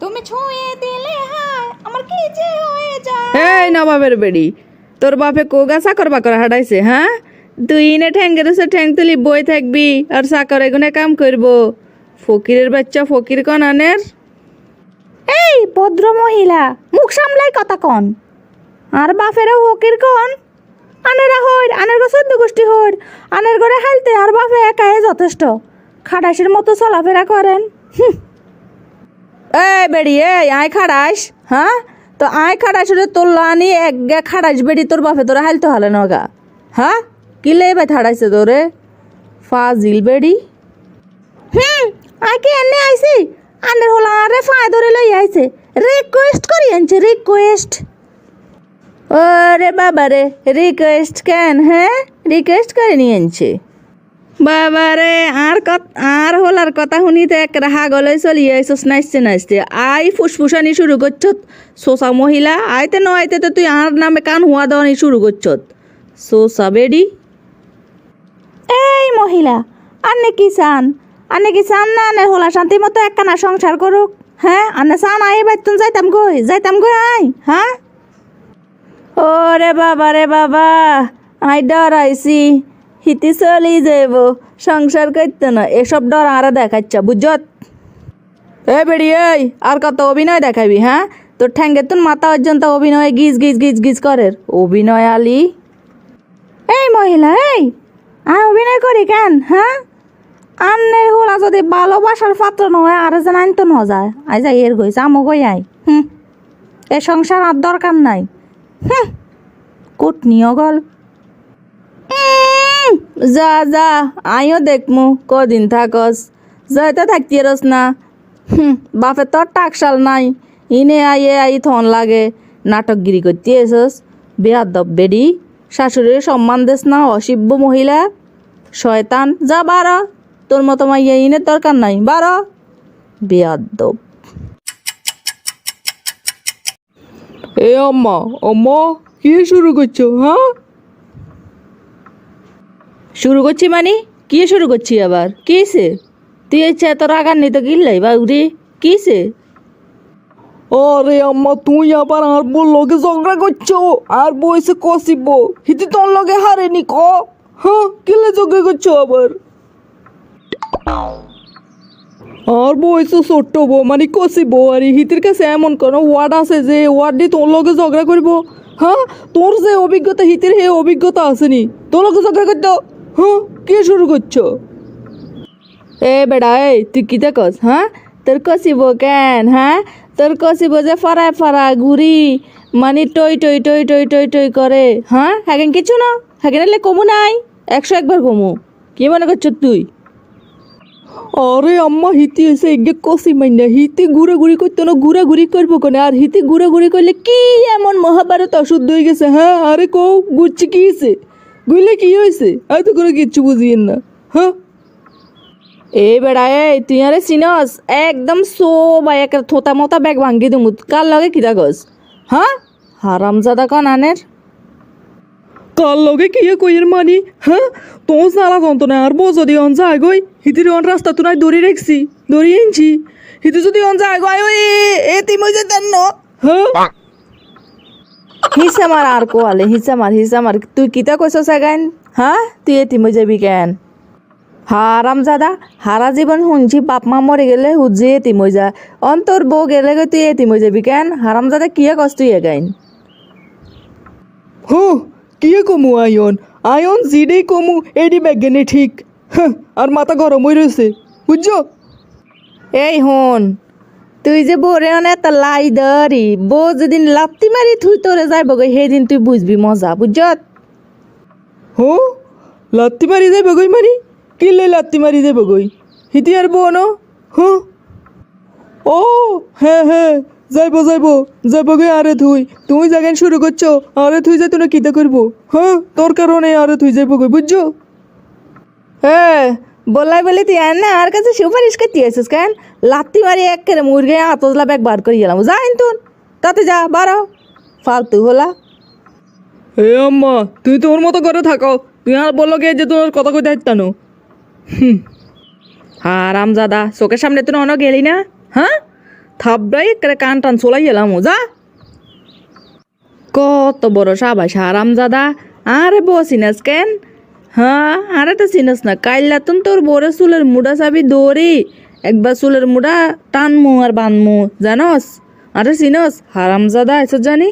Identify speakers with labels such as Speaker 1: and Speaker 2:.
Speaker 1: তুমি ছুঁয়ে দিলে হায় আমার কি যে হয়ে যায়।
Speaker 2: এই নবাবের বেড়ি, তোর বাপে কোগা চাকর বাকর হাঁটাইছে? হ্যাঁ, তুই ইনে ঠ্যাঙ্গের সে ঠ্যাং তুলি বই থাকবি আর চাকর এগুনে কাম করব। ফকিরের বাচ্চা ফকির কন আনের।
Speaker 1: এই ভদ্র মহিলা, মুখ সামলাই কথা কন। আর বাপেরও ফকির কন। আনেরা হইর, আনের গো 14 গোষ্ঠী হইর, আনের ঘরে হালতে আর বাপে একাই যথেষ্ট। খাটাসের মতো চলাফেরা করেন।
Speaker 2: এই বেড়ি, এই আয় খাড়াইস। হ্যাঁ, তো আয় খাড়াইস রে, তোর লানি এক গে খাড়াইস বেড়ি, তোর বাপে তোরা হালতে হলে নগা। হ্যাঁ, কি লেবে থাড়াইছে তোরে ফাজিল বেড়ি।
Speaker 1: আই কি এনে আইছি, আনের হলা আরে ফায় ধরে লই আইছে। রিকোয়েস্ট করি আনছে, রিকোয়েস্ট।
Speaker 2: ওরে বাবা রে, রিকোয়েস্ট কেন? হ্যাঁ, রিকোয়েস্ট করে নিয়ে আনছে বাবা রে। আর হলার কথা শুনিতে এক রাহা গলে চলি আইসস নাচতে নাচতে। আই ফুসফুসানি শুরু করছত সোসা মহিলা। আইতে ন আইতে তো তুই আর নামে কান হুয়া দেওয়ানি শুরু করছত সোসা বেডি।
Speaker 1: এই মহিলা, আন্নে কি চান? আন্নে কি চান না আনের হলা শান্তি মতো একখানা সংসার করুক? হ্যাঁ, আন্নে চান আই বাইতুন যাইতাম গই আই। হ্যাঁ,
Speaker 2: ওরে বাবা রে বাবা, আই ডরাইছি হিতি চলি যাইব, সংসার করতে না। এসব ডর আর দেখাচ্ছা বুঝত। এ বেড়ি, এই আর কত অভিনয় দেখাবি? হ্যাঁ, তোর ঠ্যাঙ্গে তুন মাথা পর্যন্ত অভিনয় গিজ গিজ গিজ গিজ করের অভিনয় আলি।
Speaker 1: এই মহিলা, এই আমি অভিনয় করি কেন? হ্যাঁ, আন্নের হলা যদি ভালোবাসার পাত্র নয় আর যেন আনতো ন যায়। আই যাই এর গই আমো গই আই। এ সংসার আর দরকার নাই। কুটনিও গল।
Speaker 2: যা যা, আইও দেখমু কদিন থাকস। যাইতে থাকতি রস না। বাপে তোর টাকশাল নাই, ইনে আই থন লাগে নাটকগিরি করতে এসস। বেয়াদব বেডি, শাশুড়ির সম্মান দেস না, অসিব্য মহিলা, শয়তান। যা বারো, তোর মতো মাইয়া ইনে দরকার নাই, বারো বেয়াদব।
Speaker 3: এ আম্মা, আম্মা কি শুরু করছো? হ্যাঁ,
Speaker 2: শুরু করছি মানে কি শুরু করছি আবার? কিসে তুই ইচ্ছে তোর আগার নিতে গিল্লাই বা উড়ি কিসে?
Speaker 3: আরে আম্মা, তুই আবার আর বল লগে ঝগড়া করছো আর বইসে কষিব হিতি তোর লগে হারেনি ক। হ্যাঁ, কিলে ঝগড়া করছো আবার? আর বইসে ছোট্ট বউ মানে কষিব আর হিতির কাছে এমন কোনো ওয়ার্ড আছে যে ওয়ার্ড দিয়ে তোর লগে ঝগড়া করব? হ্যাঁ, তোর যে অভিজ্ঞতা হিতির হে অভিজ্ঞতা আসেনি তোর লগে ঝগড়া করতো? হ্যাঁ, কি শুরু করছো?
Speaker 2: এ বেড়া, এই তুই কি দেখস? হ্যাঁ, তোর কষিব কেন? হ্যাঁ, তোর কষিব যে ফারায় ফারায় ঘুরি মানে টই টই টই টই টই টই করে। হ্যাঁ, হ্যাঁ কিছু না, হ্যাঁ নাহলে কমু নাই 101 বার কমু। কি মনে করছ তুই?
Speaker 3: আরে আম্মা, হিতি এসে এগে কষি মাইনা হিতি ঘুরে করতো না, ঘুরে করবো কেন? আর হিতি ঘুরে করলে কি এমন মহাভারত অশুদ্ধ হয়ে গেছে? হ্যাঁ, আরে কো গুচ্ছি কি হয়েছে? গুইলে কি হয়েছে? এত করে কিচ্ছু বুঝিয়েন না। হ্যাঁ,
Speaker 2: এ বেড়া, এই তুই আরে চিনস একদম সো বা এক থোতা মোতা ব্যাগ ভাঙ্গি দিমু। কার লগে কি দেখস? হ্যাঁ, হারামজাদা কন আনের।
Speaker 3: কার লগে কি কইয়ের মানি? হ্যাঁ, তো সারা যন্ত্রণা আর বউ যদি অন যায় গই হিতির অন রাস্তা তুনাই দড়ি রেখছি, দড়ি আনছি। হিতি যদি অন যায় গই ওই এ তিমই যেতেন না। হ্যাঁ,
Speaker 2: হিসা মার আর কোয়ালে হিসা মার। তুই কিতা কইছস আগাইন? হ্যাঁ, তুই এতিম হয়ে যাবি কেন? হারামজাদা, হারা জীবন শুনছি বাপ মা মরে গেলে হুজি এতিম হয়ে যা। অন্তর বউ গেলে গই তুই এতিম হয়ে যাবি কেন? হারামজাদা কিয়ে কস তুই এগাইন?
Speaker 3: হ্যাঁ, কি কমু আয়ন জিডেই কমু এডি ব্যাগেনে ঠিক। হ্যাঁ, আর মাথা গরম হয়ে রয়েছে বুঝছো?
Speaker 2: এই হন, তুই যে বোরে অনেক লাই ধরি বউ যেদিন লাত্তি মারি থুই তোরে যাইব গই সেদিন তুই বুঝবি মজা বুঝত।
Speaker 3: হো, লাত্তি মারি যাই বগই মারি কিলে লাত্তি মারি যাই বগই হিতি আর বউ ন? হ্যাঁ, ও হ্যাঁ যাইব গই। আরে তুই জাগান শুরু করছো। আরে তুই যাই তোরা কিতা করবো? হ্যাঁ, তোর কারণে আরে তুই যাইব গই বুঝছো?
Speaker 2: হ্যাঁ, বলাই বলি তুই আর না আর কাছে সুপারিশ করতে আসিস কেন? লাত্তি মারি এক করে মুরগে আতজলা ব্যাগ বার করে গেলাম। যা তুন তাতে যা বারো ফালতু হলা।
Speaker 3: হে আম্মা, তুই তোর মতো করে থাকো। তুই আর বললো গে যে তোর কথা কইতে হাইতানো।
Speaker 2: হারামজাদা, চোখের সামনে তুই অন গেলি না? হ্যাঁ, থাবড়াই করে কান টান চলাই এলাম যা। কত বড় সাবাই সারাম দাদা, আরে বসিনাস কেন? হ্যাঁ, আরে তো চিনস না, কাইলাতন তোর বড় চুলের মুড়া চাবি দৌড়ি একবার চুলের মুড়া টানমু আর বানমু জানস? আরে চিনস হারাম দাদা এসব জানি।